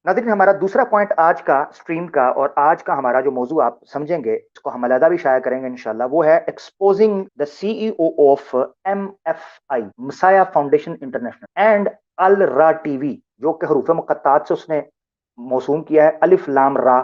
नाज़रीन, हमारा दूसरा पॉइंट आज का स्ट्रीम का और आज का हमारा जो मौजू आप समझेंगे, उसको हम अलहदा भी शाया करेंगे इंशाल्लाह, वो है exposing the CEO of MFI, Messiah foundation international and Al Ra TV, जो कि हरूफ मुक़त्तात से उसने मौसूम किया है, अलिफ लाम रा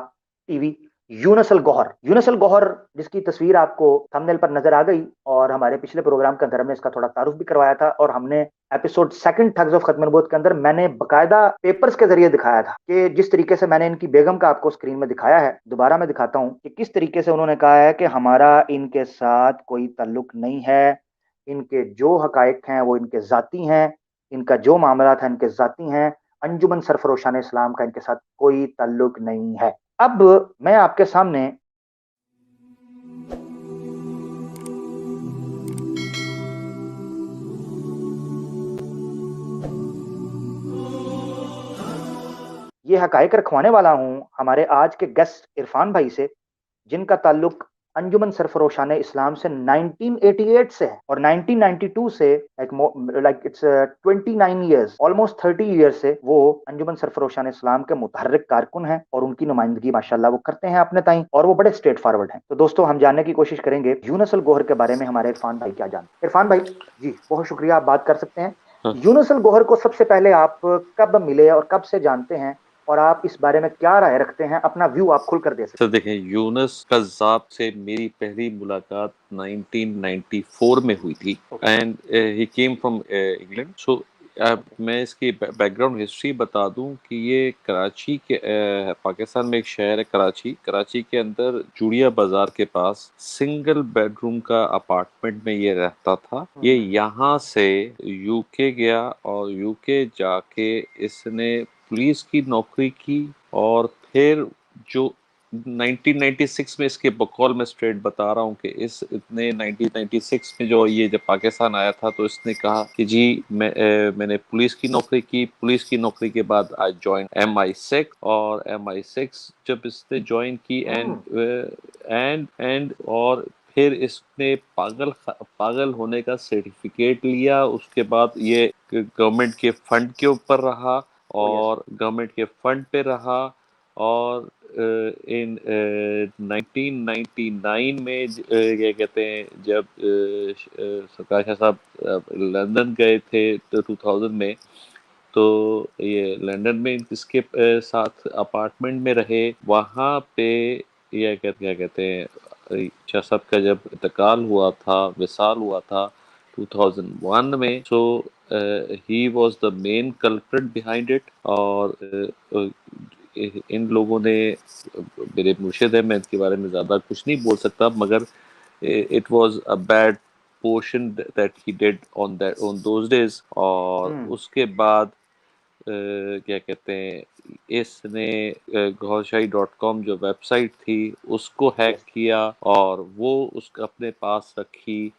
टीवी। यूनस अल गौहर, यूनस अल गौहर, जिसकी तस्वीर आपको थंबनेल पर नजर आ गई, और हमारे पिछले प्रोग्राम के अंदर हमने इसका थोड़ा तारुफ भी करवाया था, और हमने एपिसोड सेकंड ठग्स ऑफ खत्म नबूवत के अंदर मैंने बकायदा पेपर्स के जरिए दिखाया था कि जिस तरीके से मैंने इनकी बेगम का आपको स्क्रीन में दिखाया है, दोबारा मैं दिखाता हूं कि किस तरीके से उन्होंने कहा है कि हमारा इनके साथ कोई ताल्लुक नहीं है, इनके जो हकायक हैं वो इनके जाती हैं, इनका जो मामला था इनके जाती हैं, अंजुमन सरफरोशान इस्लाम का इनके साथ कोई ताल्लुक नहीं है। अब मैं आपके सामने ये हकायक रखवाने वाला हूं हमारे आज के गेस्ट इरफान भाई से, जिनका ताल्लुक अंजुमन सरफरोशान इस्लाम से 1988 से है, और 1992 से like it's 29 years, almost 30 years से वो अंजुमन सरफरोशान इस्लाम के मुतहर्रिक कारकुन हैं, और उनकी नुमाइंदगी माशाल्लाह वो करते हैं अपने ताई, और वो बड़े स्ट्रेट फॉरवर्ड हैं। तो दोस्तों, हम जानने की कोशिश करेंगे यूनुस अल गौहर के बारे में हमारे इरफान भाई क्या जानते हैं। इरफान भाई जी, बहुत शुक्रिया, आप बात कर सकते हैं। हाँ, यूनुस अल गौहर को सबसे पहले आप कब मिले और कब से जानते हैं, और आप इस बारे में क्या राय रखते हैं, अपना व्यू आप खुलकर दे सकते सर देखें, यूनुस कज़्ज़ाब से मेरी पहली मुलाकात 1994 में हुई थी हैं। Okay. And he came from England. So मैं इसकी बैकग्राउंड हिस्ट्री बता दूं कि ये कराची के पाकिस्तान में एक शहर है कराची। कराची के अंदर जूड़िया बाजार के पास सिंगल बेडरूम का अपार्टमेंट में ये रहता था। ये यहाँ से यूके गया और यूके जाके इसने पुलिस की नौकरी की, और फिर जो 1996 में, इसके बकौल मैं स्ट्रेट बता रहा हूँ कि इसने 1996 में जो ये जब पाकिस्तान आया था तो इसने कहा कि जी मैंने पुलिस की नौकरी की। पुलिस की नौकरी के बाद आई जॉइन MI6, और MI6 जब इसने ज्वाइन की एंड और फिर इसने पागल होने का सर्टिफिकेट लिया। उसके बाद ये गवर्नमेंट के फंड के ऊपर रहा, ओ यस। और गवर्नमेंट के फंड पे रहा, और इन 1999 में क्या कहते हैं, जब सरकार शाह साहब लंदन गए थे तो 2000 में, तो ये लंदन में इसके साथ अपार्टमेंट में रहे। वहाँ पे ये क्या कहते हैं, शाह साहब का जब इंतकाल हुआ था, विसाल हुआ था 2001 में, so he was the main culprit behind it. और इन लोगों ने, मेरे मुर्शिद है, मैं इनके बारे में ज़्यादा कुछ नहीं बोल सकता, मगर it was a bad portion that he did on those days. और उसके बाद क्या कहते हैं, इसने गौरशाही.com जो वेबसाइट थी उसको हैक यस। किया, और वो उसका अपने पास रखी,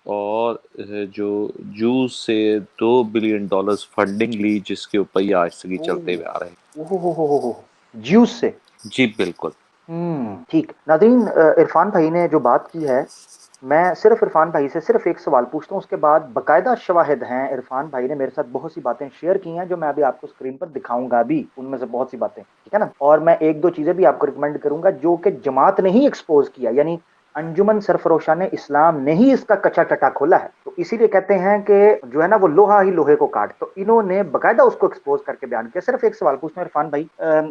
और जो जूस से $2 बिलियन फंडिंग ली, जिसके ऊपर ये आज तक ही चलते हुए आ रहे हैं। ओहो, ज्यूस से। जी बिल्कुल। ठीक। नादरीन, इरफान भाई ने जो बात की है, मैं सिर्फ इरफान भाई से सिर्फ एक सवाल पूछता हूँ, उसके बाद बकायदा शवाहिद हैं, इरफान भाई ने मेरे साथ बहुत सी बातें शेयर की हैं जो मैं अभी आपको स्क्रीन पर दिखाऊंगा भी, उनमें से बहुत सी बातें, ठीक है ना, और मैं एक दो चीजें भी आपको रिकमेंड करूंगा जो कि जमात ने ही एक्सपोज किया, यानी अंजुमन सरफरोशान इस्लाम ने ही इसका कच्चा टटा खोला है। तो इसीलिए कहते हैं कि जो है ना, वो लोहा ही लोहे को काट, तो इन्होंने बकायदा उसको एक्सपोज करके बयान किया। सिर्फ एक सवाल पूछना है इरफान भाई,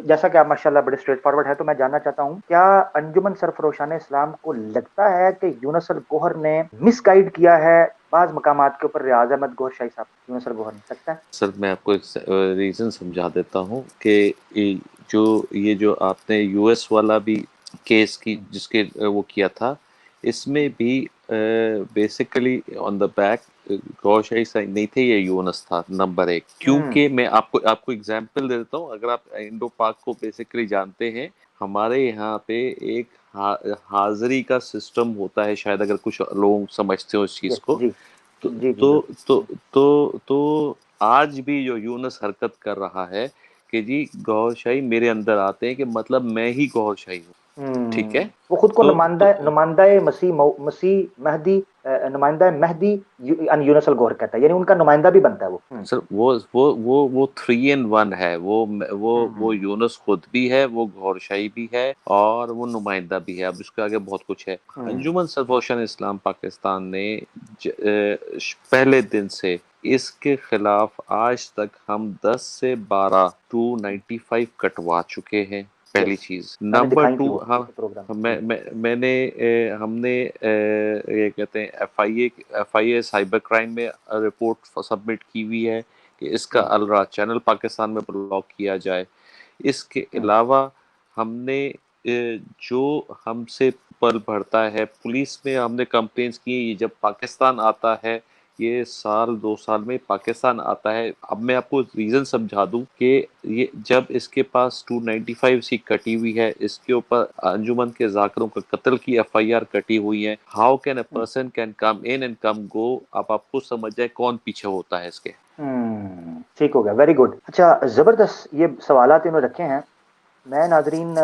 जैसा कि आप माशाल्लाह बड़े स्ट्रेट फॉरवर्ड है, तो मैं जानना चाहता हूँ, क्या अंजुमन सरफरोशान इस्लाम को लगता है कि यूनुस अल गौहर ने मिसगाइड किया है बाज मकामात के ऊपर रियाज अहमद गौहर शाही साहब, यूनुस अल गौहर ने, लगता है? सर मैं आपको एक रीज़न समझा देता हूँ कि ये जो आपने यूएस वाला भी केस की जिसके वो किया था, इसमें भी बेसिकली ऑन द बैक गौशाही साइन नहीं थे, ये यूनस था नंबर एक। हम्म। क्योंकि मैं आपको आपको एग्जांपल दे देता हूँ। अगर आप इंडो पाक को बेसिकली जानते हैं, हमारे यहाँ पे एक हाजिरी का सिस्टम होता है, शायद अगर कुछ लोग समझते हो इस चीज़ यस को। जी। तो जी जी तो बिल्कुल। तो आज भी जो यूनुस हरकत कर रहा है कि जी गौरशाही मेरे अंदर आते हैं, कि मतलब मैं ही गौरशाही हूँ। ठीक है। वो खुद को तो नुमाइंदा नुमाइंदा मसीह महदी नुमाइंदा महदी यूनुसल गौहर कहता है, यानी उनका नुमाइंदा भी बनता है वो। सर वो 3 in 1 है। वो यूनुस खुद भी है, वो गौहरशाही भी है और वो नुमाइंदा भी है। अब इसके आगे बहुत कुछ है। अंजुमन सरफरोशान इस्लाम पाकिस्तान ने पहले दिन से इसके खिलाफ आज तक हम 10 से 12 295 कटवा चुके हैं। पहली चीज। नंबर 2, हाँ, हमने ये कहते हैं FIA साइबर क्राइम में रिपोर्ट सबमिट की हुई है कि इसका अलरा चैनल पाकिस्तान में ब्लॉक किया जाए। इसके अलावा हमने जो हमसे पल बढ़ता है, पुलिस में हमने कंप्लेंट्स की। ये जब पाकिस्तान आता है, ये साल 2 साल में पाकिस्तान आता है। अब मैं आपको रीज़न समझा दूं कि ये जब इसके पास 295 सी कटी हुई है, इसके ऊपर अंजुमन के जाकिरों का कत्ल की FIR कटी हुई है। How can a person can come in and come go? अब आपको समझ जाए कौन पीछे होता है इसके। ठीक हो गया, वेरी गुड। अच्छा, जबरदस्त ये सवालात इन्होंने रखे हैं। मैं नाजरीन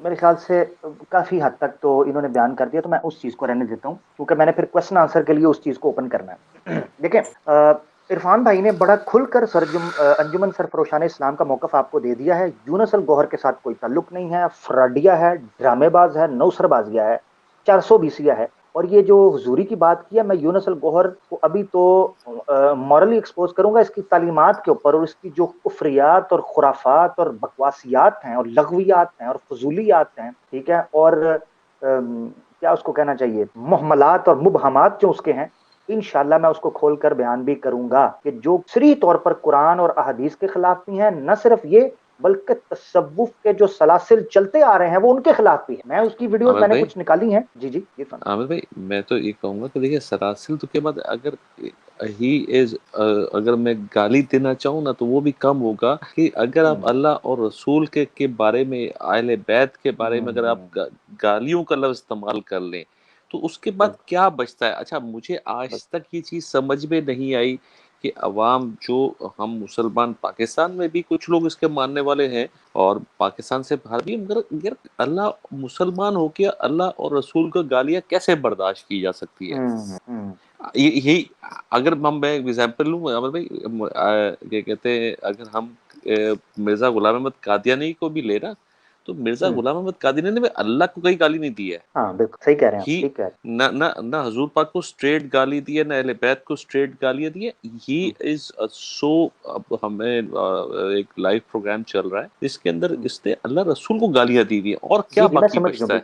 मेरे ख्याल से काफ़ी हद तक तो इन्होंने बयान कर दिया, तो मैं उस चीज़ को रहने देता हूँ, क्योंकि मैंने फिर क्वेश्चन आंसर के लिए उस चीज़ को ओपन करना है। देखें, इरफान भाई ने बड़ा खुलकर अंजुमन सरफरोशान इस्लाम का मौकफ आपको दे दिया है। यूनुसल गौहर के साथ कोई ताल्लुक नहीं है, फ्राडिया है, ड्रामेबाज है, नौसरबाजिया है, 420 है। और ये जो हुजूरी की बात की है, मैं यूनुसल गौहर को अभी तो मॉरली एक्सपोज करूंगा इसकी तालीमात के ऊपर, और इसकी जो कुफरियात और खुराफात और बकवासियात हैं और लघवियात हैं और फजूलियात हैं, ठीक है, और क्या उसको कहना चाहिए, मुहमलात और मुबहमात जो उसके हैं, इंशाल्लाह मैं उसको खोलकर बयान भी करूंगा कि जो सरी तौर पर कुरान और अहदीस के खिलाफ भी हैं। न सिर्फ ये, बल्कि तसव्वुफ के जो सलासिल चलते आ रहे हैं वो उनके खिलाफ भी है। मैं उसकी वीडियोस मैंने कुछ निकाली हैं। जी जी जी आमिर भाई, मैं तो ये कहूंगा कि देखिए, सलासिल तो के बाद अगर ही इज अगर मैं गाली देना चाहूँ ना, तो वो भी कम होगा कि अगर आप अल्लाह और रसूल के बारे में, आले बैत के बारे में अगर आप गालियों का लफ्ज इस्तेमाल कर लें, तो उसके बाद क्या बचता है? अच्छा, मुझे आज तक ये चीज़ समझ में नहीं आई कि अवाम जो, हम मुसलमान पाकिस्तान में भी कुछ लोग इसके मानने वाले हैं और पाकिस्तान से बाहर भी, मगर यार अल्लाह मुसलमान हो के अल्लाह और रसूल को गालियां कैसे बर्दाश्त की जा सकती है? यही अगर मैं एग्जाम्पल लूँ अमर भाई, क्या कहते हैं, अगर हम मिर्जा गुलाम अहमद कादियानी को भी लेना, तो मिर्जा गुलाम अहमद कादियानी ने अल्लाह को कहीं गाली नहीं दी है। हाँ बिल्कुल सही कह रहे हैं, ठीक है। ना हजूर पाक को स्ट्रेट गाली दी है, ना अहले बैत को स्ट्रेट गालियां दी है। ही इज सो, अब हमें एक लाइव प्रोग्राम चल रहा है जिसके अंदर इसने अल्लाह रसूल को गालियां दी हुई है, और क्या बाकी बचता है?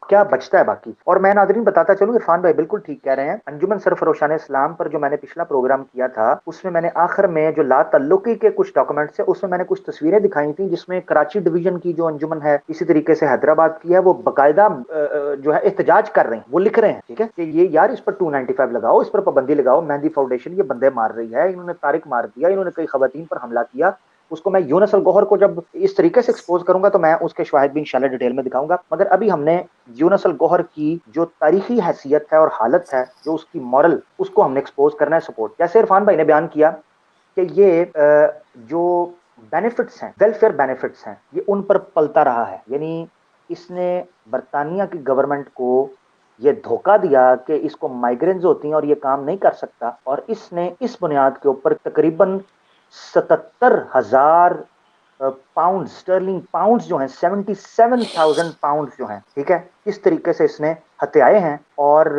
क्या बचता है बाकी? और मैं नाज़रीन बताता चलूं, इरफान भाई बिल्कुल ठीक कह रहे हैं। अंजुमन सरफरोशान इस्लाम पर जो मैंने पिछला प्रोग्राम किया था, उसमें मैंने आखिर में जो ला तल्लुकी के कुछ डॉक्यूमेंट्स है, उसमें मैंने कुछ तस्वीरें दिखाई थी, जिसमें कराची डिवीजन की जो अंजुमन है, इसी तरीके से हैदराबाद की है, वो बाकायदा जो है एहतजाज कर रहे हैं, वो लिख रहे हैं, ठीक है, कि ये यार इस पर 295 लगाओ, इस पर पाबंदी लगाओ, मेहंदी फाउंडेशन ये बंदे मार रही है, इन्होंने तारिक मार दिया, इन्होंने कई खवातीन पर हमला किया। उसको मैं यूनुसल गौहर को जब इस तरीके से एक्सपोज करूंगा, तो मैं उसके शवाहिद भी इंशाल्लाह डिटेल में दिखाऊंगा। मगर अभी हमने यूनुसल गौहर की जो तारीखी हैसियत है और हालत है, जो उसकी मॉरल, उसको हमने एक्सपोज करना है, सपोर्ट। जैसे इरफान भाई ने बयान किया कि ये जो बेनिफिट्स हैं, वेलफेयर बेनिफिट्स हैं, ये उन पर पलता रहा है। यानी इसने बरतानिया की गवर्नमेंट को ये धोखा दिया कि इसको माइग्रेन्स होती हैं और ये काम नहीं कर सकता, और इसने इस बुनियाद के ऊपर तकरीबन 77,000 पाउंड, स्टर्लिंग पाउंड्स जो हैं, 77,000 पाउंड्स जो हैं, ठीक है, इस तरीके से इसने हत्याए हैं। और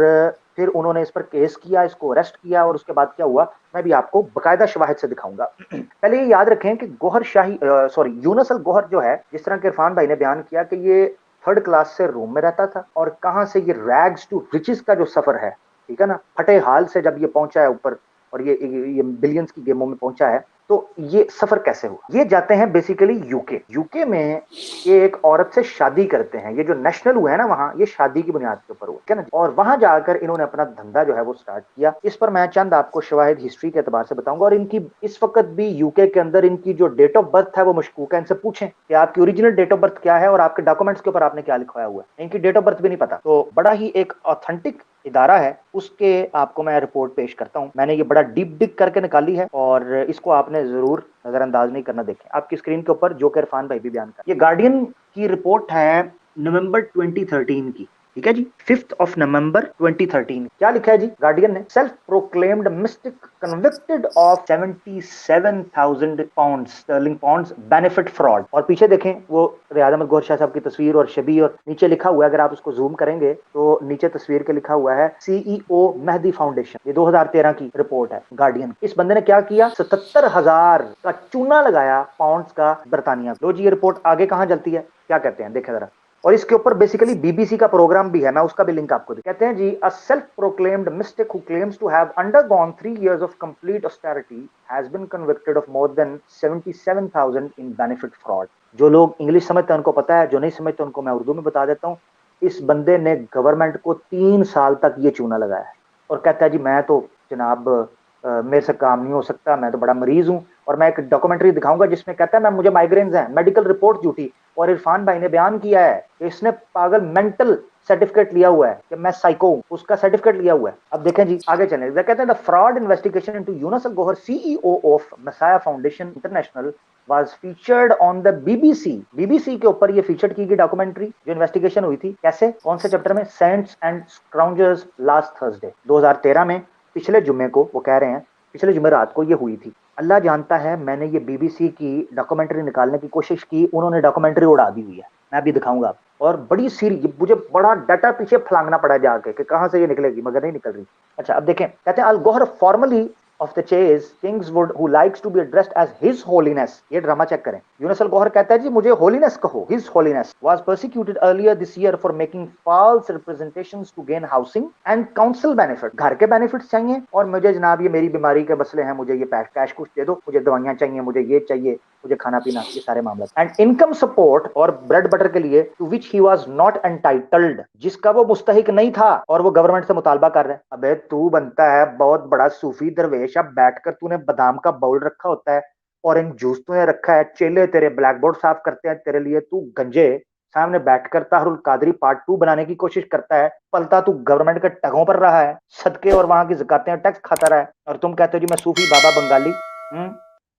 फिर उन्होंने इस पर केस किया, इसको अरेस्ट किया, और उसके बाद क्या हुआ मैं भी आपको बाकायदा शवाहिद से दिखाऊंगा। पहले ये याद रखें कि गौहर शाही, सॉरी, यूनुसल गौहर जो है, जिस तरह के इरफान भाई ने बयान किया कि ये 3rd क्लास से रूम में रहता था, और कहां से ये रैग्स टू रिचेस का जो सफर है, ठीक है ना, फटे हाल से जब ये पहुंचा है ऊपर, और ये बिलियंस की गेमों में पहुंचा है, तो ये सफर कैसे हुआ? ये जाते हैं बेसिकली यूके में, ये एक औरत से शादी करते हैं। ये जो नेशनल हुआ है ना वहां, ये शादी की बुनियाद के ऊपर हुआ, क्या ना, और वहां जाकर इन्होंने अपना धंधा जो है वो स्टार्ट किया। इस पर मैं चंद आपको शवाहिद हिस्ट्री के एतबार से बताऊंगा, और इनकी इस वक्त भी यूके के अंदर इनकी जो डेट ऑफ बर्थ है वो मशकूक है। इनसे पूछें कि आपकी ओरिजिनल डेट ऑफ बर्थ क्या है और आपके डॉक्यूमेंट्स के ऊपर आपने क्या लिखवाया हुआ है, इनकी डेट ऑफ बर्थ भी नहीं पता। तो बड़ा ही एक ऑथेंटिक इदारा है, उसके आपको मैं रिपोर्ट पेश करता हूं। मैंने ये बड़ा डीप डिग करके निकाली है, और इसको आपने जरूर नजरअंदाज नहीं करना। देखें आपकी स्क्रीन के ऊपर जो कि इरफान भाई भी बयान कर, ये गार्डियन की रिपोर्ट है नवंबर 2013 की, ठीक है जी। 5th ऑफ नवंबर 2013 क्या लिखा है जी गार्डियन ने, self proclaimed mistake convicted of 77,000 pound sterling pounds benefit fraud. और पीछे देखें वो रियाद अहमद गौहर शाह साहब की तस्वीर और शबी, और नीचे लिखा हुआ है, अगर आप उसको जूम करेंगे तो नीचे तस्वीर के लिखा हुआ है सीईओ मेहदी फाउंडेशन। ये 2013 की रिपोर्ट है गार्डियन। इस बंदे ने क्या किया, 77,000 का चूना लगाया पाउंड्स का बरतानिया। लो जी ये रिपोर्ट आगे कहां चलती है, क्या कहते हैं देखें जरा। और इसके ऊपर बेसिकली बीबीसी का प्रोग्राम भी है, मैं उसका भी लिंक आपको दे। कहते हैं जी, a self proclaimed mystic who claims to have undergone 3 years of complete austerity has been convicted of more than 77,000 in benefit fraud. जो लोग इंग्लिश समझते हैं उनको पता है, जो नहीं समझते उनको मैं उर्दू में बता देता हूँ। इस बंदे ने गवर्नमेंट को 3 साल तक ये चूना लगाया है और कहता है जी मैं तो जनाब मेरे से काम नहीं हो सकता, मैं तो बड़ा मरीज हूं। और मैं एक डॉक्यूमेंट्री दिखाऊंगा जिसमें कहता है मैं मुझे माइग्रेन्स हैं, मेडिकल रिपोर्ट झूठी। और इरफान भाई ने बयान किया है कि इसने पागल मेंटल सर्टिफिकेट लिया हुआ है कि मैं साइको हूं, उसका सर्टिफिकेट लिया हुआ है। अब देखें जी आगे चलें, कहते हैं the fraud investigation into Younus Al Gohar CEO of Messiah foundation International was featured on the BBC। BBC के ऊपर ये फीचर की गई डॉक्यूमेंट्री जो इन्वेस्टिगेशन हुई थी। कैसे, कौन से चैप्टर में, सेंट्स एंड स्क्राउंजर्स लास्ट थर्सडे 2013 में, पिछले जुम्मे को वो कह रहे हैं, पिछले जुम्मे रात को ये हुई थी। अल्लाह जानता है मैंने ये बीबीसी की डॉक्यूमेंट्री निकालने की कोशिश की, उन्होंने डॉक्यूमेंट्री उड़ा दी हुई है, मैं भी दिखाऊंगा आपको। और बड़ी सीरी मुझे बड़ा डाटा पीछे फलांगना पड़ा जाके कि कहां से ये निकलेगी, मगर नहीं निकल रही। अच्छा अब देखें, कहते हैं Al Gohar formerly of the chase Kingswood who likes to be addressed as His Holiness। ये ड्रामा चेक करें। यूनुस अल गौहर कहता है जी मुझे होलीनेस कहो, His Holiness was persecuted earlier this year for making false representations to gain housing and council benefit। घर के benefits चाहिए और मुझे जनाब ये मेरी बीमारी के मसले हैं, मुझे ये कैश कुछ दे दो, मुझे दवाइयां चाहिए, मुझे ये चाहिए, मुझे खाना पीना, ये सारे मामले। एंड इनकम सपोर्ट और ब्रेड बटर के लिए to which he was not entitled, जिसका वो मुस्तहिक नहीं था और वो गवर्नमेंट से मुतालबा कर रहे हैं। अबे तू बनता है बहुत बड़ा सूफी दरवेश, अब बैठकर तूने बादाम का बाउल रखा होता है, ऑरेंज जूस तूने रखा है, चेले तेरे ब्लैक बोर्ड साफ करते हैं तेरे लिए, तू गंजे सामने बैठकर ताहरुल कादरी पार्ट 2 बनाने की कोशिश करता है, पलता तू गवर्नमेंट के टगों पर रहा है, सदके और वहां की ज़कातें और टैक्स खाता रहा है, और तुम कहते हो जी मैं सूफी बाबा बंगाली।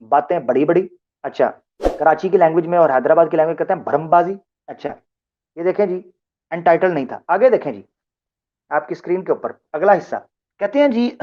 बातें बड़ी बड़ी। अच्छा, कराची की लैंग्वेज में और हैदराबाद की लैंग्वेज कहते हैं भरमबाजी। अच्छा ये देखें जी, एंटाइटल नहीं था। आगे देखें जी आपकी स्क्रीन के ऊपर अगला हिस्सा, कहते हैं जी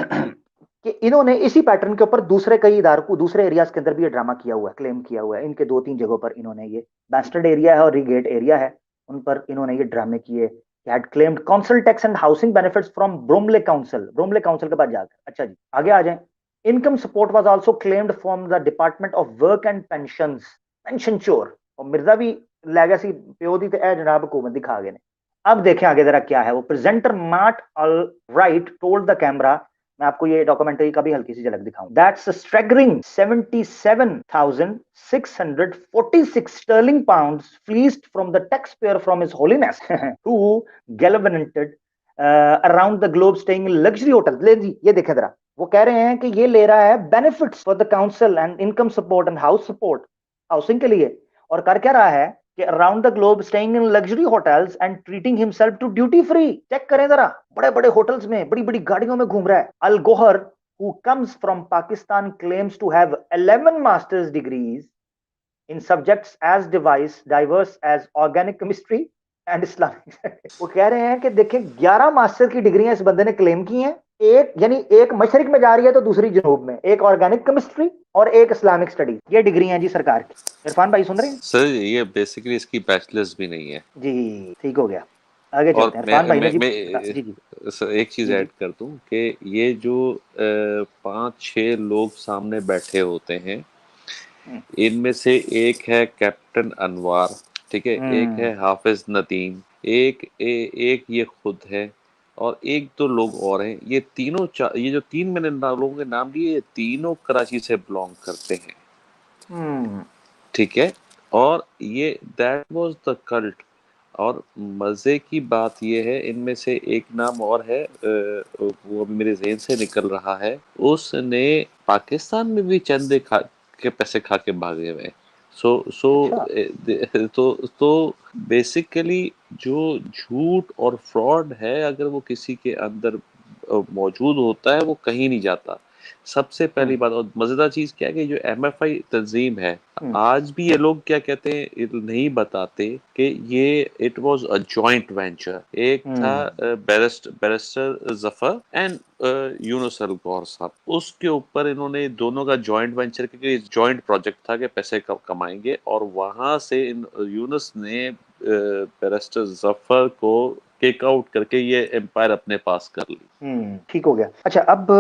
कि इन्होंने इसी पैटर्न के ऊपर दूसरे कई इदारों को दूसरे एरियाज के अंदर भी ये ड्रामा किया हुआ है, क्लेम किया हुआ है। इनके 2-3 जगहों पर इन्होंने, ये बैस्टर्ड एरिया है और रिगेट एरिया है, उन पर इन्होंने ये ड्रामे किए। had claimed council tax and housing benefits from Bromley Council, Bromley Council के बाद जाकर। अच्छा जी आगे आ जाएं, income support was also claimed from the department of work and pensions, pension चोर। और मिर्जा भी लेगेसी प्योदी ते ए जनाब हुकूमत दिखा गए ने। अब देखें आगे जरा क्या है वो। Presenter mart Al right told the camera, मैं आपको ये डॉक्यूमेंट्री का भी हल्की सी झलक दिखाऊं, that's staggering 77,646 sterling pounds fleeced from the tax payer from his holiness who gallivanted around the globe staying in luxury hotel. ले जी ये देखें जरा, वो कह रहे हैं कि ये ले रहा है benefits for the council and income support and house support, housing के लिए, और कर क्या रहा है कि around the globe staying in luxury hotels and treating himself to duty free. Check करें जरा, बड़े बड़े होटल्स में बड़ी बड़ी गाड़ियों में घूम रहा है। अल Gauhar who comes from Pakistan claims to have 11 master's degrees in subjects as diverse as organic chemistry and Islamic। वो कह रहे हैं कि देखें 11 मास्टर की डिग्रियां इस बंदे ने क्लेम की हैं, एक यानी एक मशरिक में जा रही है तो दूसरी जनूब में, एक ऑर्गेनिक केमिस्ट्री और एक इस्लामिक स्टडी, ये डिग्रियां जी सरकार की। इरफान भाई सुन रहे हैं सर? ये बेसिकली इसकी बैचलर्स भी नहीं है जी, ठीक हो गया। आगे और चलते हैं, इरफान भाई ने जी जी जी सर एक चीज जी ऐड जी कर दूं कि ये जो 5-6 लोग सामने बैठे होते हैं, हम्म इनमें से एक है कैप्टन अनवार, ठीक है, एक है हम्म, हाफिज नदीम, एक ये खुद है, और एक दो लोग और हैं। ये तीनों ये जो 3 मैंने लोगों के नाम लिए, ये तीनों कराची से बिलोंग करते हैं, हम्म, ठीक है। और ये दैट वाज द कल्ट। और मज़े की बात ये है, इनमें से एक नाम और है, वो अभी मेरे ज़हन से निकल रहा है, उसने पाकिस्तान में भी चंदे खा के पैसे खा के भागे हुए हैं। सो सो अच्छा तो बेसिकली जो झूठ और फ्रॉड है, अगर वो किसी के अंदर मौजूद होता है, वो कहीं नहीं जाता। सबसे पहली बात, और मजेदार चीज क्या है कि जो एमएफआई तंजीम है, आज भी ये लोग क्या कहते हैं, ये नहीं बताते कि ये it was a joint venture. एक था बैरिस्टर जफर एंड यूनुस अल गौर साहब, उसके ऊपर इन्होंने दोनों का जॉइंट वेंचर, क्योंकि जॉइंट प्रोजेक्ट था कि पैसे कमाएंगे, और वहां से यूनुस ने बैरिस्टर जफर को किक आउट करके ये एम्पायर अपने पास कर ली। ठीक हो गया। अच्छा, अब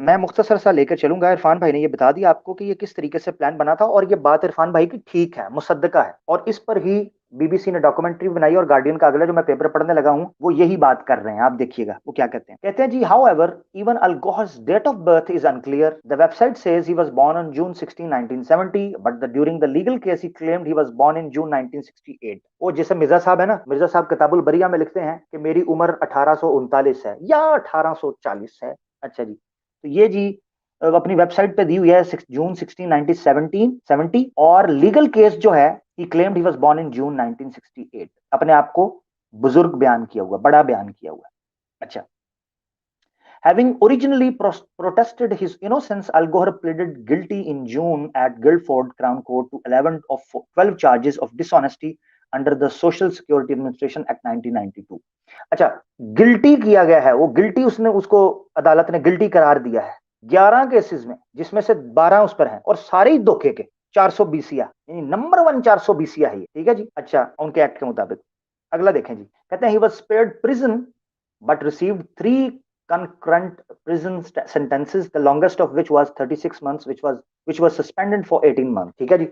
मैं मुख्तसर सा लेकर चलूंगा। इरफान भाई ने ये बता दिया आपको कि ये किस तरीके से प्लान बना था, और ये बात इरफान भाई की ठीक है, मुसद्दका है, और इस पर ही बीबीसी ने डॉक्यूमेंट्री बनाई, और गार्डियन का अगला जो मैं पेपर पढ़ने लगा हूं वो यही बात कर रहे हैं। आप देखिएगा वो क्या कहते हैं। कहते हैं जी, however even Al Gohar's date of birth is unclear. The website says he was born on June 16, 1970, but during the legal case he claimed he was born in June 1968। वो जैसे मिर्जा साहब है ना, मिर्जा साहब किताबुल बरिया में लिखते हैं कि मेरी उम्र 1839 है या 1840 है। अच्छा जी, तो ये जी अपनी वेबसाइट पे दी हुई है जून 16 1970, और लीगल केस जो है he claimed he was born in June 1968। अपने आप को बुजुर्ग बयान किया हुआ, बड़ा बयान किया हुआ। अच्छा, having originally protested his innocence, Al Gore pleaded guilty in June at Guildford Crown Court to 11 of 12 charges of dishonesty under the Social Security Administration Act 1992। अच्छा, गिल्टी किया गया है, वो गिल्टी, उसने उसको अदालत ने गिल्टी करार दिया है 11 केसेस में, जिसमें से 12 उस पर हैं, और सारे ही धोखे के। 400 बीसिया, यानी नंबर 1 400 बीसिया है ये, ठीक है जी। अच्छा, उनके एक्ट के मुताबिक। अगला देखें जी, कहते हैं he was spared prison but received 3 concurrent prison sentences, the longest of which was 36 months, which was suspended for 18 months। ठीक है जी।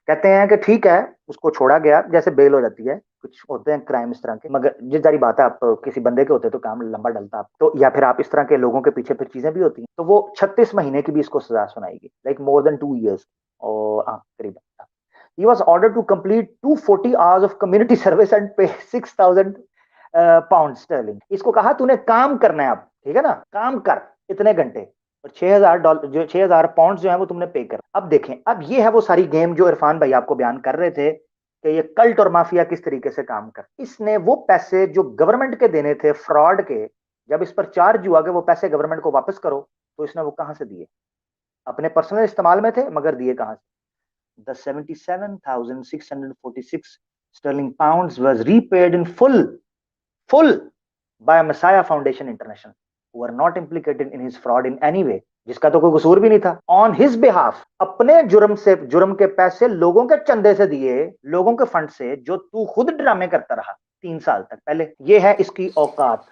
कहते हैं कि ठीक है, उसको छोड़ा गया, जैसे बेल हो जाती है, कुछ होते हैं क्राइम इस तरह के, मगर जिस जारी बात है, आप किसी बंदे के होते तो काम लंबा डलता आप तो, या फिर आप इस तरह के लोगों के पीछे फिर चीजें भी होती हैं, तो वो 36 महीने की भी इसको सजा सुनाएगी, लाइक मोर देन 2 years, और करीबन। He was ordered to complete 240 hours of community service and pay 6,000 pound sterling. इसको कहा तूने काम करना है अब, ठीक है ना, काम कर इतने घंटे, और $6,000 जो 6,000 पाउंड जो है वो तुमने पे कर। अब देखें, अब ये है वो सारी गेम जो इरफान भाई आपको बयान कर रहे थे कि ये कल्ट और माफिया किस तरीके से काम कर। इसने वो पैसे जो गवर्नमेंट के देने थे फ्रॉड के, जब इस पर चार्ज हुआ कि वो पैसे गवर्नमेंट को वापस करो, तो इसने वो कहां से दिए? अपने पर्सनल इस्तेमाल में थे, मगर दिए कहां से? The 77,646 sterling pounds was repaid in full by Messiah Foundation International, who were not implicated in his fraud in any way, जिसका तो कोई कसूर भी नहीं था। ऑन हिज बिहाफ, अपने जुर्म के पैसे लोगों के चंदे से दिए, लोगों के फंड से, जो तू खुद ड्रामे करता रहा 3 साल तक। पहले ये है इसकी औकात।